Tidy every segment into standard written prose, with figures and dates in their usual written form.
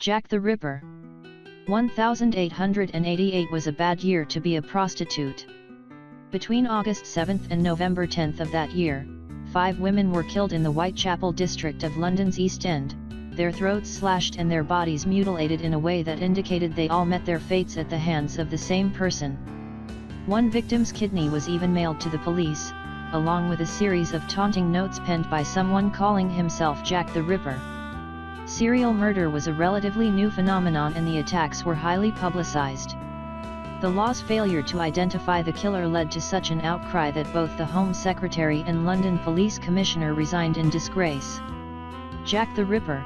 Jack the Ripper. 1888 was a bad year to be a prostitute. Between August 7 and November 10 of that year, 5 women were killed in the Whitechapel district of London's East End, their throats slashed and their bodies mutilated in a way that indicated they all met their fates at the hands of the same person. One victim's kidney was even mailed to the police, along with a series of taunting notes penned by someone calling himself Jack the Ripper. Serial murder was a relatively new phenomenon and the attacks were highly publicized. The law's failure to identify the killer led to such an outcry that both the Home Secretary and London Police Commissioner resigned in disgrace. Jack the Ripper,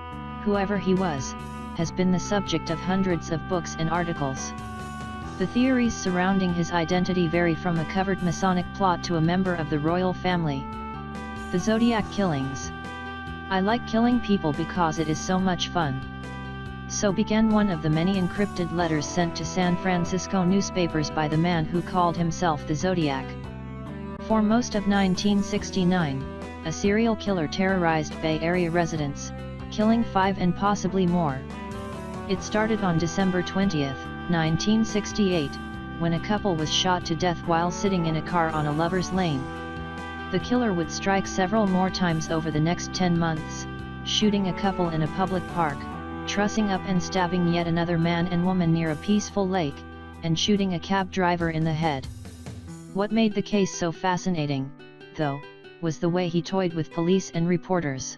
whoever he was, has been the subject of hundreds of books and articles. The theories surrounding his identity vary from a covered Masonic plot to a member of the royal family. The Zodiac killings. I like killing people because it is so much fun. So began one of the many encrypted letters sent to San Francisco newspapers by the man who called himself the Zodiac. For most of 1969, a serial killer terrorized Bay Area residents, killing 5 and possibly more. It started on December 20, 1968, when a couple was shot to death while sitting in a car on a lover's lane. The killer would strike several more times over the next 10 months, shooting a couple in a public park, trussing up and stabbing yet another man and woman near a peaceful lake, and shooting a cab driver in the head. What made the case so fascinating, though, was the way he toyed with police and reporters.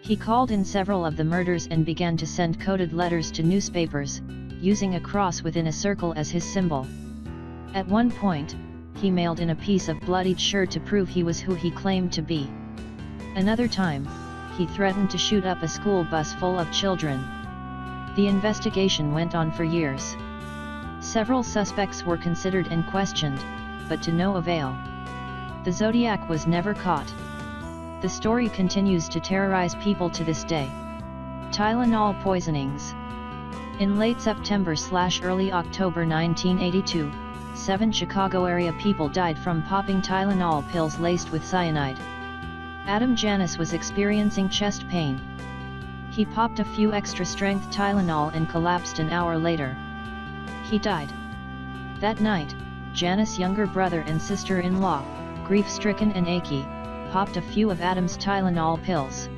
He called in several of the murders and began to send coded letters to newspapers, using a cross within a circle as his symbol. At one point, he mailed in a piece of bloodied shirt to prove he was who he claimed to be. Another time, he threatened to shoot up a school bus full of children. The investigation went on for years. Several suspects were considered and questioned, but to no avail. The Zodiac was never caught. The story continues to terrorize people to this day. Tylenol poisonings. In late September/early October 1982, 7 Chicago area people died from popping Tylenol pills laced with cyanide. Adam Janis was experiencing chest pain. He popped a few extra-strength Tylenol and collapsed an hour later. He died. That night, Janis' younger brother and sister-in-law, grief-stricken and achy, popped a few of Adam's Tylenol pills.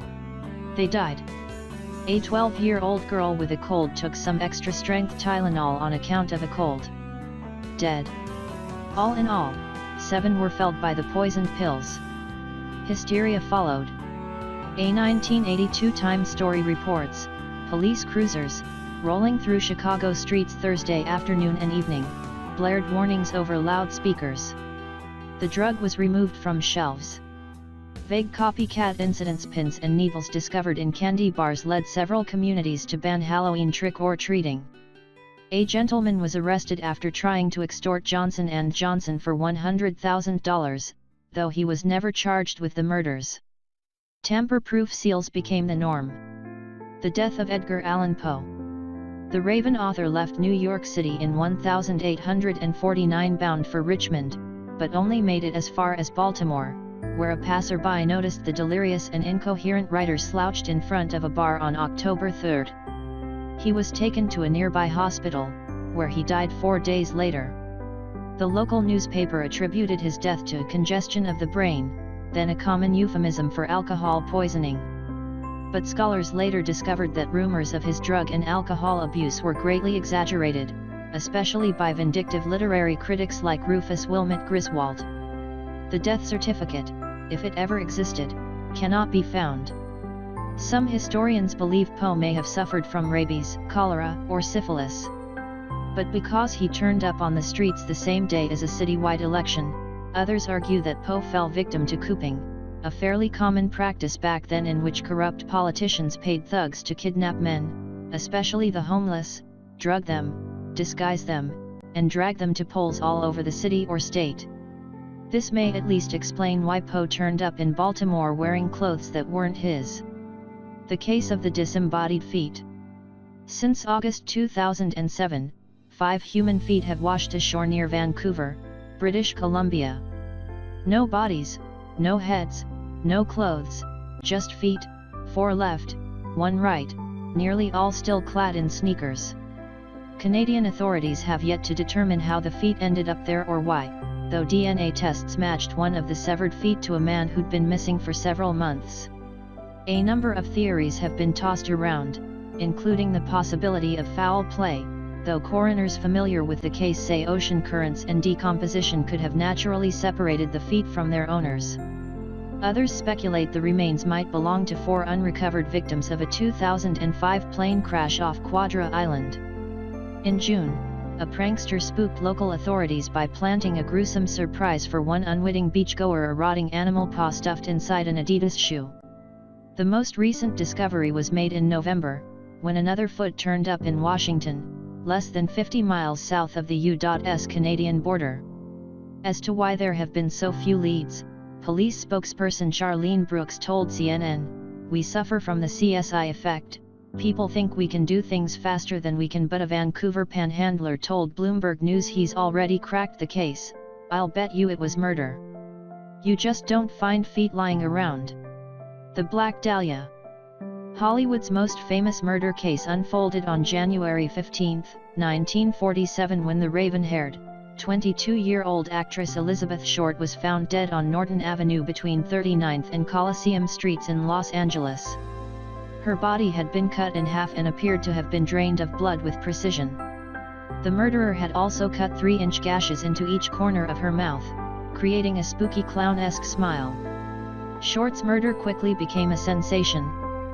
They died. A 12-year-old girl with a cold took some extra-strength Tylenol on account of a cold. Dead. All in all, 7 were felled by the poisoned pills. Hysteria followed. A 1982 Times story reports, police cruisers, rolling through Chicago streets Thursday afternoon and evening, blared warnings over loudspeakers. The drug was removed from shelves. Vague copycat incidents, pins and needles discovered in candy bars led several communities to ban Halloween trick-or-treating. A gentleman was arrested after trying to extort Johnson & Johnson for $100,000, though he was never charged with the murders. Tamper-proof seals became the norm. The death of Edgar Allan Poe. The Raven author left New York City in 1849 bound for Richmond, but only made it as far as Baltimore, where a passerby noticed the delirious and incoherent writer slouched in front of a bar on October 3. He was taken to a nearby hospital, where he died 4 days later. The local newspaper attributed his death to congestion of the brain, then a common euphemism for alcohol poisoning. But scholars later discovered that rumors of his drug and alcohol abuse were greatly exaggerated, especially by vindictive literary critics like Rufus Wilmot Griswold. The death certificate, if it ever existed, cannot be found. Some historians believe Poe may have suffered from rabies, cholera, or syphilis. But because he turned up on the streets the same day as a citywide election, others argue that Poe fell victim to cooping, a fairly common practice back then in which corrupt politicians paid thugs to kidnap men, especially the homeless, drug them, disguise them, and drag them to polls all over the city or state. This may at least explain why Poe turned up in Baltimore wearing clothes that weren't his. The case of the disembodied feet. Since August 2007, 5 human feet have washed ashore near Vancouver, British Columbia. No bodies, no heads, no clothes, just feet, 4 left, 1 right, nearly all still clad in sneakers. Canadian authorities have yet to determine how the feet ended up there or why, though DNA tests matched one of the severed feet to a man who'd been missing for several months. A number of theories have been tossed around, including the possibility of foul play, though coroners familiar with the case say ocean currents and decomposition could have naturally separated the feet from their owners. Others speculate the remains might belong to 4 unrecovered victims of a 2005 plane crash off Quadra Island. In June, a prankster spooked local authorities by planting a gruesome surprise for one unwitting beachgoer: a rotting animal paw stuffed inside an Adidas shoe. The most recent discovery was made in November, when another foot turned up in Washington, less than 50 miles south of the U.S. Canadian border. As to why there have been so few leads, police spokesperson Charlene Brooks told CNN, "We suffer from the CSI effect. People think we can do things faster than we can, but a Vancouver panhandler told Bloomberg News he's already cracked the case. I'll bet you it was murder. You just don't find feet lying around." The Black Dahlia. Hollywood's most famous murder case unfolded on January 15, 1947, when the raven-haired, 22-year-old actress Elizabeth Short was found dead on Norton Avenue between 39th and Coliseum Streets in Los Angeles. Her body had been cut in half and appeared to have been drained of blood with precision. The murderer had also cut 3-inch gashes into each corner of her mouth, creating a spooky clown-esque smile. Short's murder quickly became a sensation,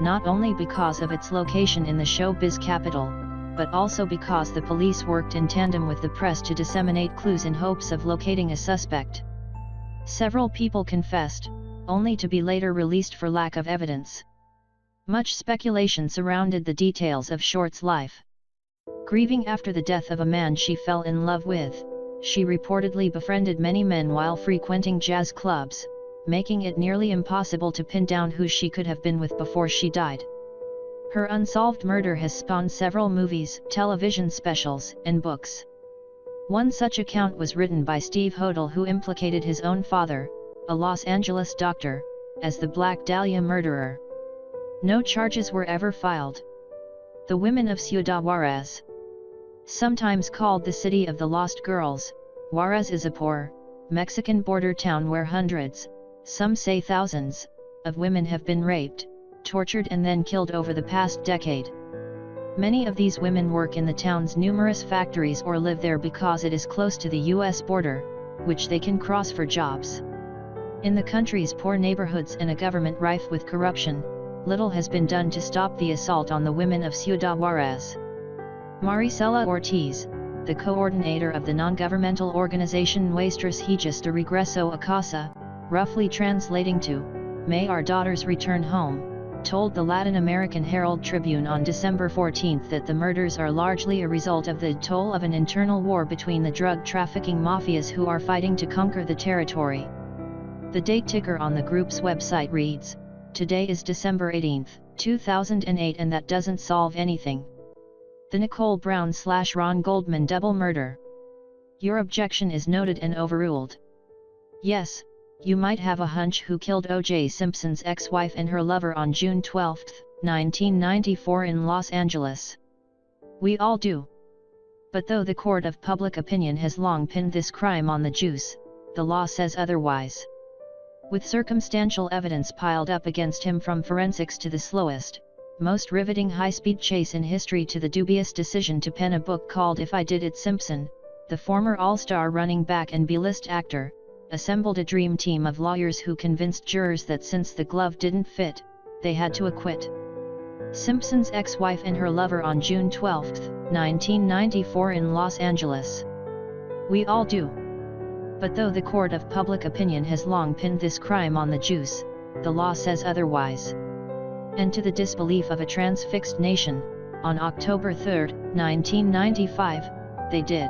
not only because of its location in the showbiz capital, but also because the police worked in tandem with the press to disseminate clues in hopes of locating a suspect. Several people confessed, only to be later released for lack of evidence. Much speculation surrounded the details of Short's life. Grieving after the death of a man she fell in love with, she reportedly befriended many men while frequenting jazz clubs, making it nearly impossible to pin down who she could have been with before she died. Her unsolved murder has spawned several movies, television specials, and books. One such account was written by Steve Hodel, who implicated his own father, a Los Angeles doctor, as the Black Dahlia murderer. No charges were ever filed. The women of Ciudad Juarez. Sometimes called the City of the Lost Girls, Juarez is a poor, Mexican border town where hundreds, some say thousands, of women have been raped, tortured and then killed over the past decade. Many of these women work in the town's numerous factories or live there because it is close to the U.S. border, which they can cross for jobs. In the country's poor neighborhoods and a government rife with corruption, little has been done to stop the assault on the women of Ciudad Juarez. Maricela Ortiz, the coordinator of the non-governmental organization Nuestras Hijas de Regreso a Casa, roughly translating to, "May Our Daughters Return Home," told the Latin American Herald Tribune on December 14 that the murders are largely a result of the toll of an internal war between the drug trafficking mafias who are fighting to conquer the territory. The date ticker on the group's website reads, "Today is December 18, 2008, and that doesn't solve anything." The Nicole Brown/Ron Goldman double murder. Your objection is noted and overruled. Yes, you might have a hunch who killed O.J. Simpson's ex-wife and her lover on June 12, 1994 in Los Angeles. We all do. But though the court of public opinion has long pinned this crime on the juice, the law says otherwise. With circumstantial evidence piled up against him, from forensics to the slowest, most riveting high-speed chase in history to the dubious decision to pen a book called If I Did It, Simpson, the former all-star running back and B-list actor, assembled a dream team of lawyers who convinced jurors that since the glove didn't fit, they had to acquit Simpson's ex-wife and her lover on June 12, 1994 in Los Angeles. We all do. But though the court of public opinion has long pinned this crime on the juice, the law says otherwise. And to the disbelief of a transfixed nation, on October 3, 1995, they did.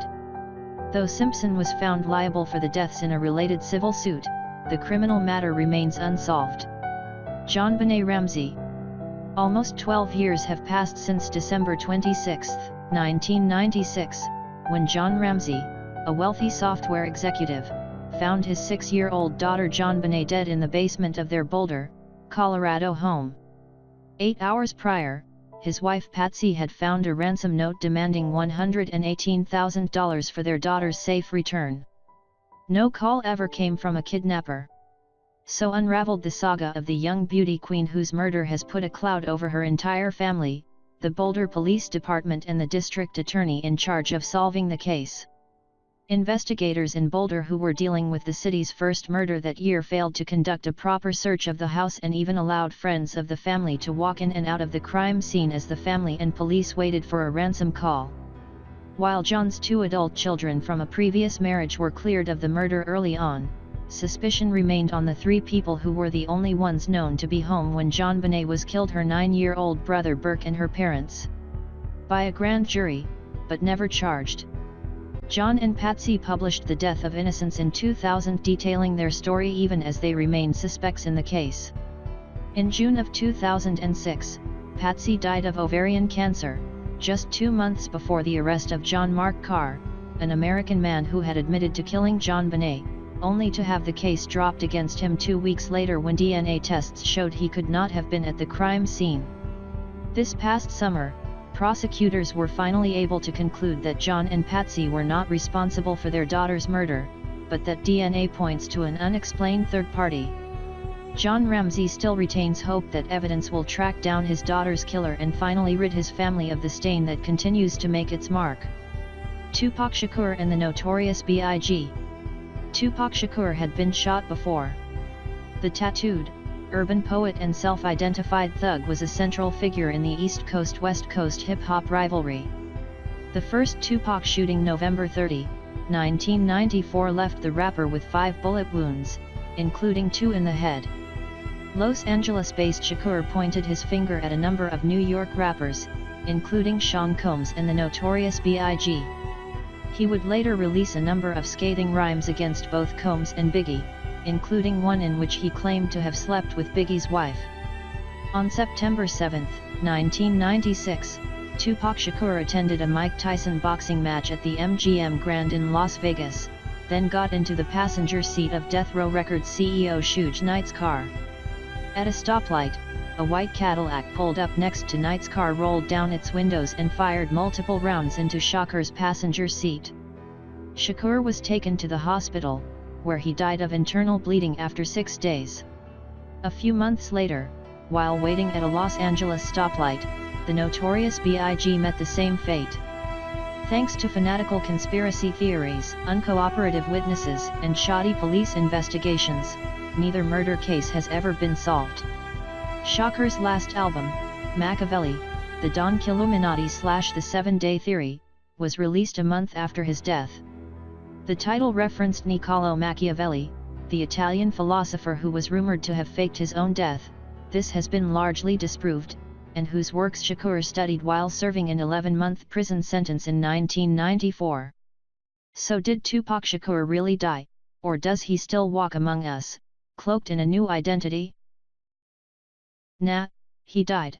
Though Simpson was found liable for the deaths in a related civil suit, the criminal matter remains unsolved. JonBenet Ramsey. Almost 12 years have passed since December 26, 1996, when John Ramsey, a wealthy software executive, found his 6-year-old daughter JonBenet dead in the basement of their Boulder, Colorado home. 8 hours prior, his wife Patsy had found a ransom note demanding $118,000 for their daughter's safe return. No call ever came from a kidnapper. So unraveled the saga of the young beauty queen whose murder has put a cloud over her entire family, the Boulder Police Department and the district attorney in charge of solving the case. Investigators in Boulder who were dealing with the city's first murder that year failed to conduct a proper search of the house and even allowed friends of the family to walk in and out of the crime scene as the family and police waited for a ransom call. While John's 2 adult children from a previous marriage were cleared of the murder early on, suspicion remained on the 3 people who were the only ones known to be home when JonBenet was killed: her 9-year-old brother Burke and her parents. By a grand jury, but never charged. John and Patsy published The Death of Innocence in 2000, detailing their story even as they remained suspects in the case. In June of 2006, Patsy died of ovarian cancer, just 2 months before the arrest of John Mark Carr, an American man who had admitted to killing JonBenet, only to have the case dropped against him 2 weeks later when DNA tests showed he could not have been at the crime scene. This past summer, prosecutors were finally able to conclude that John and Patsy were not responsible for their daughter's murder, but that DNA points to an unexplained third party. John Ramsey still retains hope that evidence will track down his daughter's killer and finally rid his family of the stain that continues to make its mark. Tupac Shakur and the Notorious B.I.G. Tupac Shakur had been shot before. The tattooed, urban poet and self-identified thug was a central figure in the East Coast-West Coast hip-hop rivalry. The first Tupac shooting, November 30, 1994, left the rapper with 5 bullet wounds, including 2 in the head. Los Angeles-based Shakur pointed his finger at a number of New York rappers, including Sean Combs and the Notorious B.I.G. He would later release a number of scathing rhymes against both Combs and Biggie, including one in which he claimed to have slept with Biggie's wife. On September 7, 1996, Tupac Shakur attended a Mike Tyson boxing match at the MGM Grand in Las Vegas, then got into the passenger seat of Death Row Records CEO Suge Knight's car. At a stoplight, a white Cadillac pulled up next to Knight's car, rolled down its windows and fired multiple rounds into Shakur's passenger seat. Shakur was taken to the hospital, where he died of internal bleeding after 6 days. A few months later, while waiting at a Los Angeles stoplight, the Notorious B.I.G. met the same fate. Thanks to fanatical conspiracy theories, uncooperative witnesses, and shoddy police investigations, neither murder case has ever been solved. Shakur's last album, Machiavelli, The Don Killuminati / The 7-Day Theory, was released a month after his death. The title referenced Niccolò Machiavelli, the Italian philosopher who was rumored to have faked his own death. This has been largely disproved, and whose works Shakur studied while serving an 11-month prison sentence in 1994. So did Tupac Shakur really die, or does he still walk among us, cloaked in a new identity? Nah, he died.